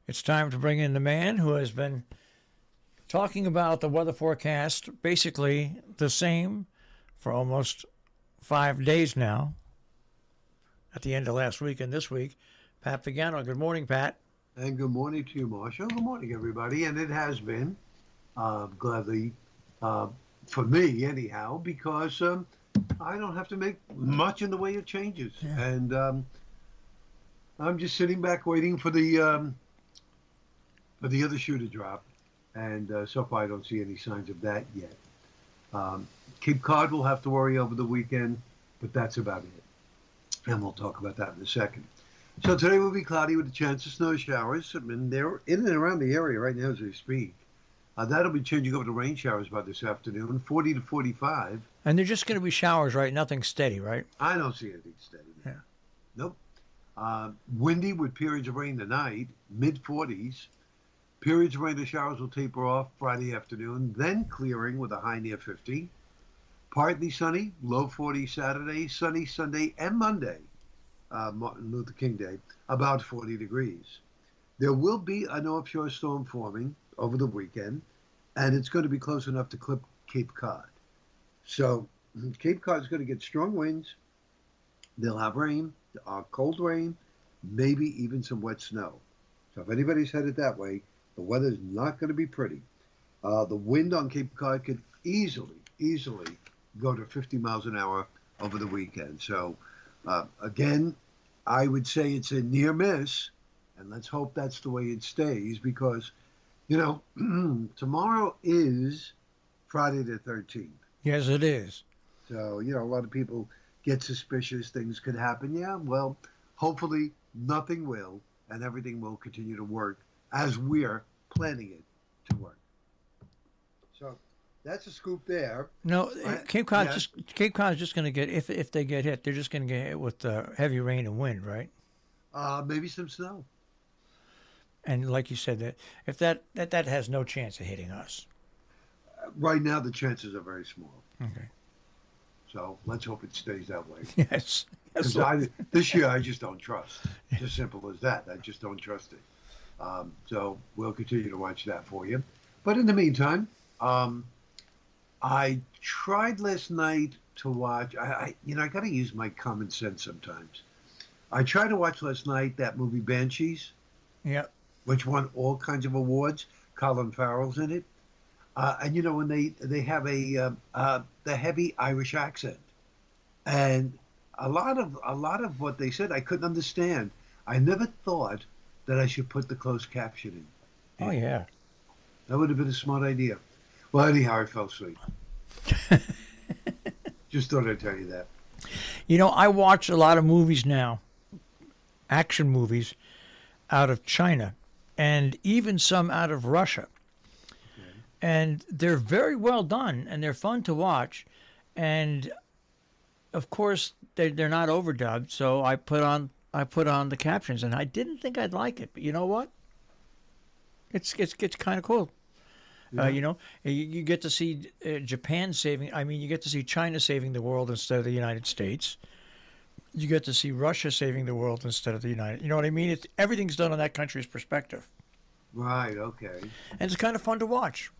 It's time to bring in the man who has been talking about the weather forecast, basically the same for almost 5 days now, at the end of last week and this week. Pat Pagano. Good morning, Pat. And good morning to you, Marshall. Good morning, everybody. And it has been, gladly, uh, for me anyhow, because I don't have to make much in the way of changes. Yeah. And I'm just sitting back waiting for the other shoe to drop. And so far, I don't see any signs of that yet. Um, Cape Cod will have to worry over the weekend, but that's about it. And we'll talk about that in a second. So today will be cloudy with a chance of snow showers. I mean, they're in and around the area right now as we speak. That'll be changing over to rain showers by this afternoon, 40 to 45. And they're just going to be showers, right? Nothing steady, right? I don't see anything steady. Yeah. Nope. Windy with periods of rain tonight, mid 40s. Periods of rain or showers will taper off Friday afternoon, then clearing with a high near 50. Partly sunny, low 40 Saturday, sunny Sunday and Monday, Martin Luther King Day, about 40 degrees. There will be an offshore storm forming over the weekend, and it's going to be close enough to clip Cape Cod. So Cape Cod is going to get strong winds. They'll have rain, cold rain, maybe even some wet snow. So if anybody's headed that way, the weather's not going to be pretty. The wind on Cape Cod could easily go to 50 miles an hour over the weekend. So again, I would say it's a near miss, and let's hope that's the way it stays because, you know, tomorrow is Friday the 13th. Yes, it is. So, you know, a lot of people get suspicious. Things could happen. Yeah, well, hopefully nothing will, and everything will continue to work as we're planning it to work. So that's a scoop there. No, Cape Cod Yeah. Cape Cod is just going to get if they get hit, they're just going to get hit with heavy rain and wind, right? Maybe some snow. And like you said, that if that has no chance of hitting us. Right now, the chances are very small. Okay. So let's hope it stays that way. Yes. Because this year, I just don't trust. It's as simple as that. I just don't trust it. So we'll continue to watch that for you. But in the meantime, I tried last night to watch. I got to use my common sense sometimes. I tried to watch last night that movie Banshees, Yep. which won all kinds of awards. Colin Farrell's in it, and you know when they have the heavy Irish accent, and a lot of what they said I couldn't understand. I never thought that I should put the closed captioning. Oh yeah. That would have been a smart idea. Well, anyhow, I fell asleep. Just thought I'd tell you that. You know, I watch a lot of movies now, action movies, out of China, and even some out of Russia. Okay. And they're very well done, and they're fun to watch. And of course, they're not overdubbed, so I put on the captions, and I didn't think I'd like it, but you know what? It's kind of cool. Yeah. You know, you get to see Japan saving. I mean, you get to see China saving the world instead of the United States. You get to see Russia saving the world instead of the United. You know what I mean? Everything's done on that country's perspective, Right. Okay. and it's kind of fun to watch.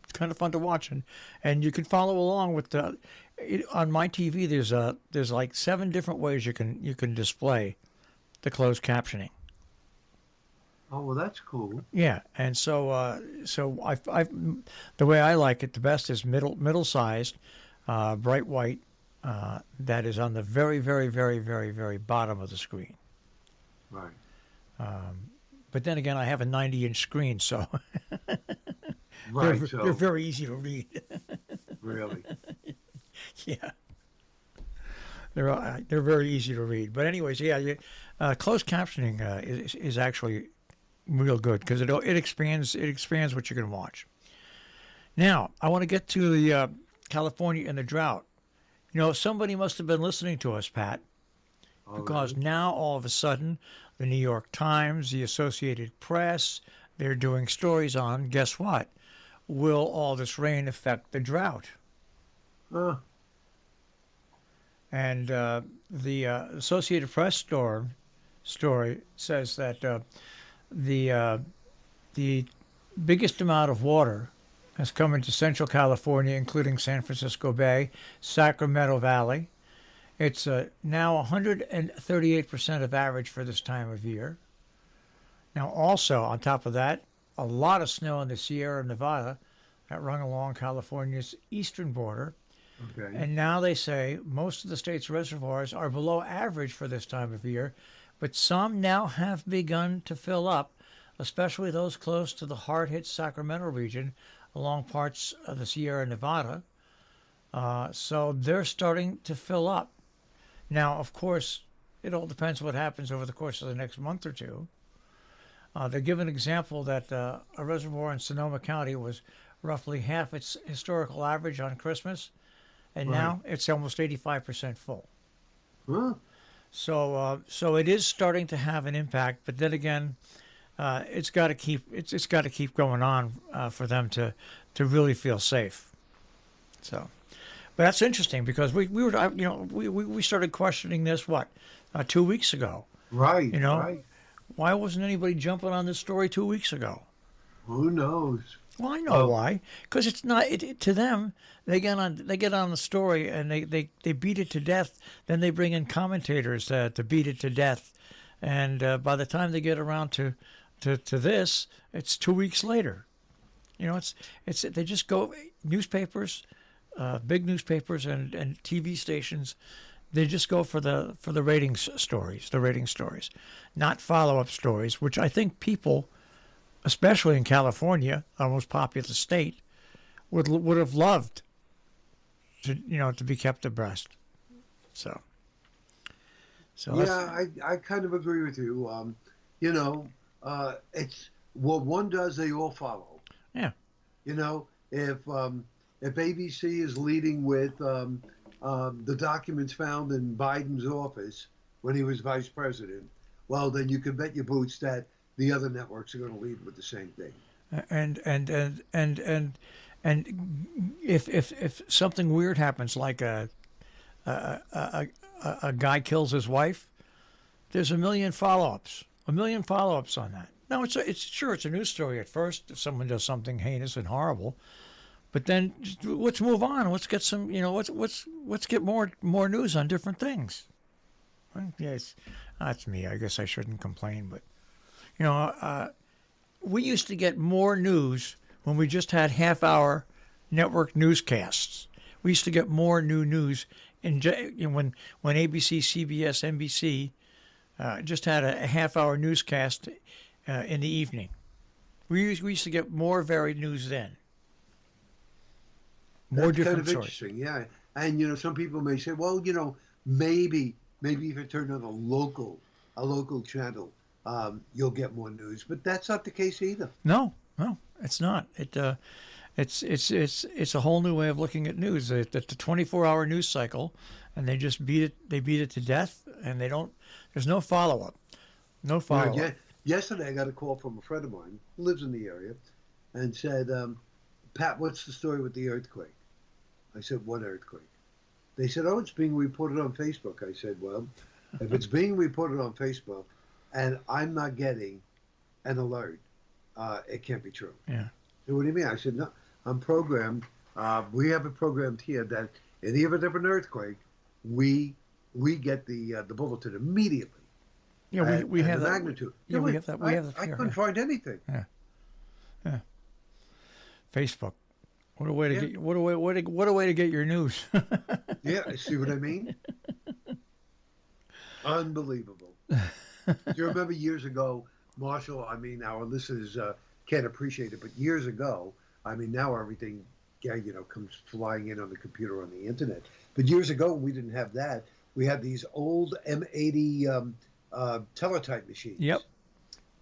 It's kind of fun to watch, and you can follow along with on my TV. There's like 7 different ways you can display the closed captioning. Oh well, that's cool. Yeah, and so I the way I like it the best is middle sized, bright white. That is on the very very very very very bottom of the screen. Right. But then again, I have a 90-inch screen, so Right. they're So very easy to read. really. Yeah, they're very easy to read. But anyways, yeah, closed captioning is actually real good because it expands what you can watch. Now, I want to get to the California and the drought. You know, somebody must have been listening to us, Pat, Oh, because really? now all of a sudden, the New York Times, the Associated Press, they're doing stories on, guess what? Will all this rain affect the drought? Uh, And the Associated Press story says that the the biggest amount of water has come into Central California, including San Francisco Bay, Sacramento Valley. It's now 138% of average for this time of year. Now, also on top of that, a lot of snow in the Sierra Nevada that run along California's eastern border. Okay. And now they say most of the state's reservoirs are below average for this time of year, but some now have begun to fill up, especially those close to the hard-hit Sacramento region along parts of the Sierra Nevada. So they're starting to fill up. Now, of course, it all depends what happens over the course of the next month or two. They give an example that a reservoir in Sonoma County was roughly half its historical average on Christmas, and Right. now it's almost 85% full. Huh? So it is starting to have an impact, but then again, it's got to keep going on for them to really feel safe. So, but that's interesting because we started questioning this 2 weeks ago. Right. You know, Right. why wasn't anybody jumping on this story 2 weeks ago? Who knows? Well, I know why. Because it's not to them. They get on the story and they beat it to death. Then they bring in commentators to beat it to death, and by the time they get around to this, it's 2 weeks later. You know, it's they just go newspapers, big newspapers and TV stations. They just go for the ratings stories, not follow-up stories, which I think people, especially in California, our most populous state, would have loved to be kept abreast. So Yeah, I kind of agree with you. It's what one does, they all follow. Yeah. You know, if ABC is leading with the documents found in Biden's office when he was vice president, well, then you can bet your boots that the other networks are going to lead with the same thing. And if something weird happens, like a guy kills his wife, there's a million follow-ups on that. No, it's a news story at first if someone does something heinous and horrible, but then let's move on. Let's get some, let's get more news on different things. Well, yes, that's me. I guess I shouldn't complain, but we used to get more news when we just had half-hour network newscasts. We used to get more new news when ABC, CBS, NBC just had a half-hour newscast in the evening. We used to get more varied news then. More That's different kind of stories. interesting, yeah. And some people may say, well, maybe if you turn on a local channel, you'll get more news. But that's not the case either. No, it's not. It's a whole new way of looking at news. It's the 24-hour news cycle, and they just beat it to death, and there's no follow-up. No follow-up. Yesterday, I got a call from a friend of mine who lives in the area and said, Pat, what's the story with the earthquake? I said, what earthquake? They said, oh, it's being reported on Facebook. I said, well, if it's being reported on Facebook and I'm not getting an alert, it can't be true. Yeah. So what do you mean? I said, no, I'm programmed. We have it programmed here that in the event of an earthquake, we get the bulletin immediately. Yeah, we have the that. magnitude. Yeah, we have that. We have that I here. couldn't find anything. Yeah. Facebook. What a way to get. What a way to get your news. Yeah, see what I mean? Unbelievable. Do you remember years ago, Marshall? I mean, our listeners can't appreciate it, but years ago, I mean, now everything, comes flying in on the computer, on the internet. But years ago, we didn't have that. We had these old M80 teletype machines. Yep.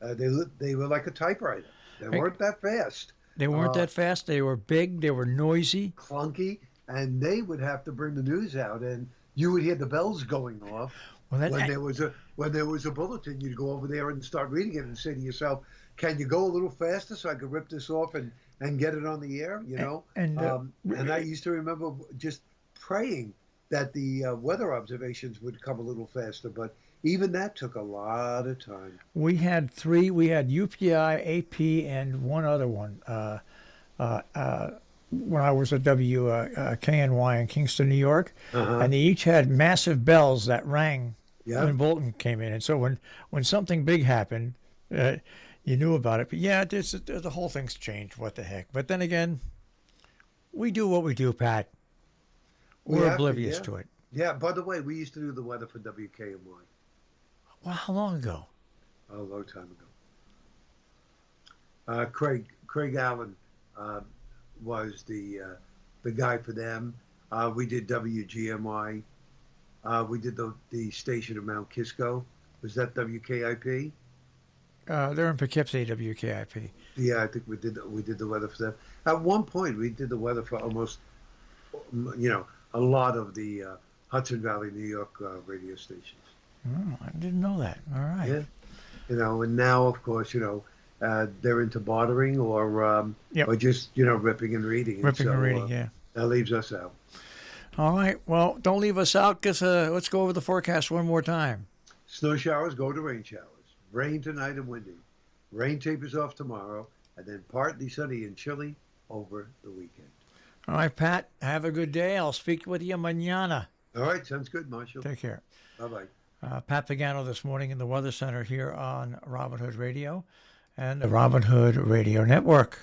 They were like a typewriter. They weren't that fast. They weren't that fast. They were big. They were noisy. Clunky, and they would have to bring the news out, and you would hear the bells going off. When there was a bulletin, you'd go over there and start reading it and say to yourself, "Can you go a little faster so I could rip this off and get it on the air?" And I used to remember just praying that the weather observations would come a little faster, but Even that took a lot of time. We had three. We had UPI, AP, and one other one. When I was at KNY in Kingston, New York, Uh-huh. and they each had massive bells that rang Yeah. when Bolton came in. And so when something big happened, uh, you knew about it. But yeah, the whole thing's changed. What the heck? But then again, we do what we do, Pat. We We're have to, oblivious yeah. to it. Yeah, by the way, we used to do the weather for WKMY Well, how long ago? a long time ago. Craig Allen uh, was the guy for them. We did WGMY. We did the station of Mount Kisco. Was that WKIP? They're in Poughkeepsie, WKIP. Yeah, I think we did the weather for them. At one point, we did the weather for almost, a lot of the Hudson Valley, New York radio stations. Oh, I didn't know that. All right. Yeah, and now, of course, they're into bartering Yep. or just ripping and reading. And Ripping so, and reading, yeah. that leaves us out. All right. Well, don't leave us out. Let's go over the forecast one more time. Snow showers go to rain showers. Rain tonight and windy. Rain tapers off tomorrow, and then partly sunny and chilly over the weekend. All right, Pat. Have a good day. I'll speak with you mañana. All right, sounds good, Marshall. Take care. Bye-bye. Pat Pagano this morning in the Weather Center here on Robin Hood Radio and the Robin Hood Radio Network.